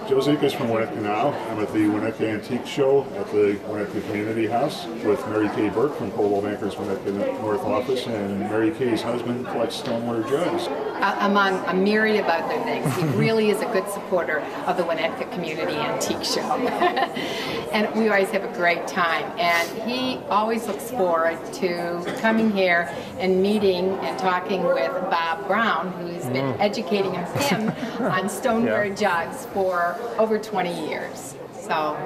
Joseph is from Winnetka now. I'm at the Winnetka Antiques Show at the Winnetka Community House with Mary Kay Burke from Coldwell Banker's Winnetka North Office, and Mary Kay's husband collects stoneware jugs. Among a myriad of other things, he really is a good supporter of the Winnetka Community Antiques Show. And we always have a great time. And he always looks forward to coming here and meeting and talking with Bob Brown, who's been educating him on stoneware jugs for over 20 years. So,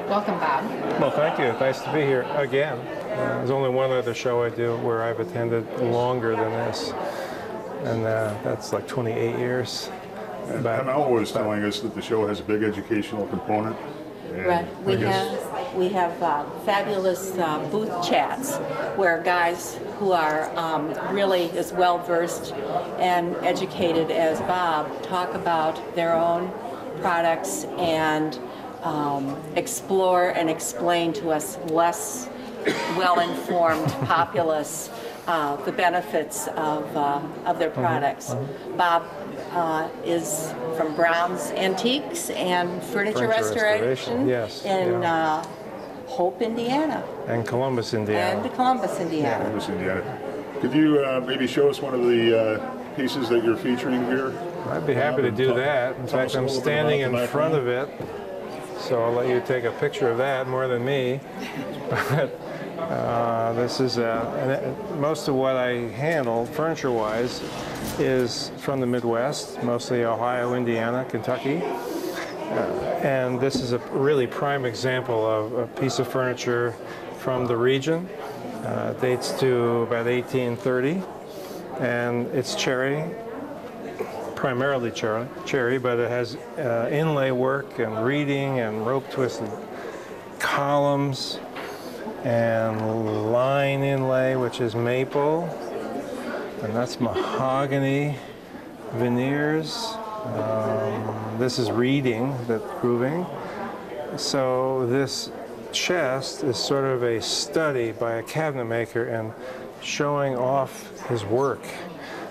welcome, Bob. Well, thank you. Nice to be here again. There's only one other show I do where I've attended longer than this, and that's like 28 years. And Mel was telling us that the show has a big educational component. Right. We have fabulous booth chats where guys who are really as well versed and educated as Bob talk about their own products and explore and explain to us less well-informed populace the benefits of their products. Bob is from Brown's Antiques and Furniture Restoration yes, in Hope, Indiana. And Columbus, Indiana. And Columbus, Indiana. Columbus, Indiana. Could you maybe show us one of the pieces that you're featuring here? I'd be happy to do that. In fact, I'm standing in front of it, so I'll let you take a picture of that more than me. But this is most of what I handle furniture-wise is from the Midwest, mostly Ohio, Indiana, Kentucky. And this is a really prime example of a piece of furniture from the region. It dates to about 1830, and it's cherry, primarily cherry, but it has inlay work and reeding and rope twisted columns and line inlay, which is maple, and that's mahogany veneers. This is reeding, that's grooving. So this chest is sort of a study by a cabinet maker and showing off his work,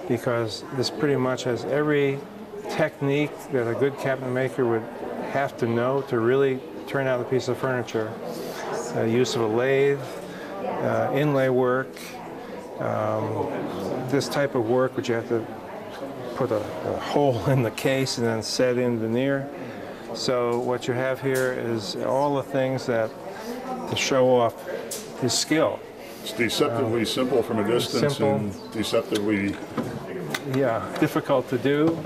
because this pretty much has every technique that a good cabinet maker would have to know to really turn out a piece of furniture. Use of a lathe, inlay work, this type of work which you have to put a hole in the case and then set in veneer. So what you have here is all the things that to show off his skill. It's deceptively simple from a distance and deceptively... Yeah, difficult to do.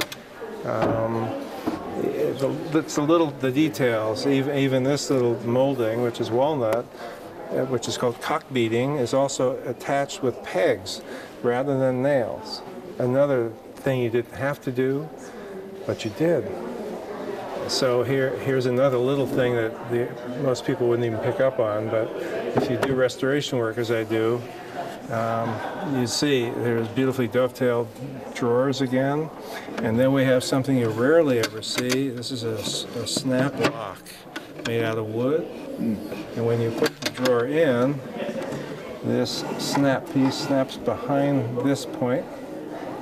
It's the details. Even this little molding, which is walnut, which is called cock beading, is also attached with pegs rather than nails. Another thing you didn't have to do, but you did. So here's another little thing that most people wouldn't even pick up on, but if you do restoration work, as I do, you see there's beautifully dovetailed drawers again, and then we have something you rarely ever see. This is a snap lock made out of wood, and when you put the drawer in, this snap piece snaps behind this point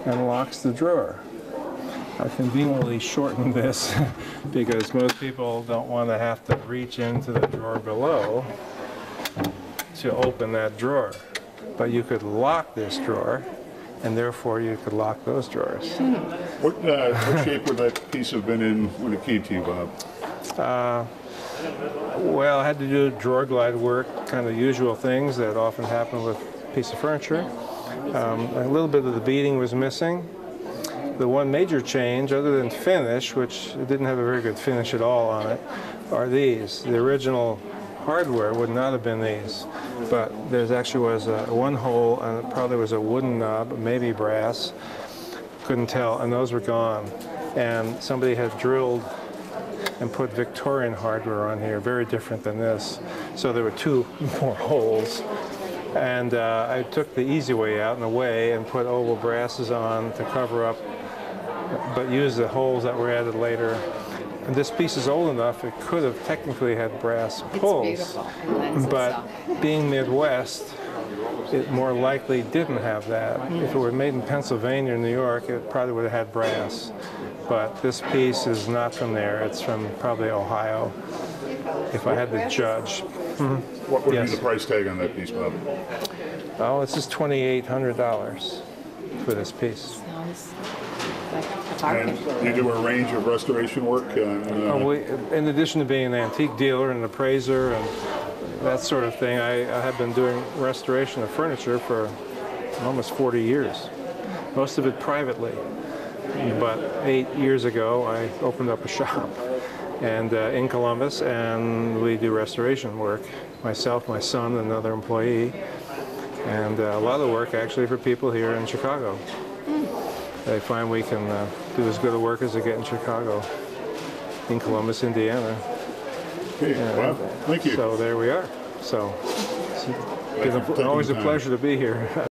and locks the drawer. I conveniently shortened this because most people don't want to have to reach into the drawer below to open that drawer. But you could lock this drawer, and therefore you could lock those drawers. What shape would that piece have been in when it came to you, Bob? Well, I had to do drawer glide work, kind of usual things that often happen with a piece of furniture. A little bit of the beading was missing. The one major change, other than finish, which it didn't have a very good finish at all on it, are these. The original hardware would not have been these, but there actually was one hole, and it probably was a wooden knob, maybe brass, couldn't tell, and those were gone. And somebody had drilled and put Victorian hardware on here, very different than this. So there were two more holes. And I took the easy way out and away and put oval brasses on to cover up, but used the holes that were added later. And this piece is old enough, it could have technically had brass pulls. It's beautiful. But being Midwest, it more likely didn't have that. If it were made in Pennsylvania or New York, it probably would have had brass. But this piece is not from there. It's from probably Ohio, if I had to judge. What would Yes. be the price tag on that piece, Bob? Oh, it's just $2,800 for this piece. Sounds like a bargain. And you do a range of restoration work? In addition to being an antique dealer and an appraiser and that sort of thing, I have been doing restoration of furniture for almost 40 years, most of it privately. But 8 years ago, I opened up a shop and in Columbus, and we do restoration work, myself, my son, and another employee, and a lot of work actually for people here in Chicago. They find we can do as good a work as they get in Chicago, in Columbus, Indiana. Okay, well, thank you. So there we are. So it's always a pleasure to be here.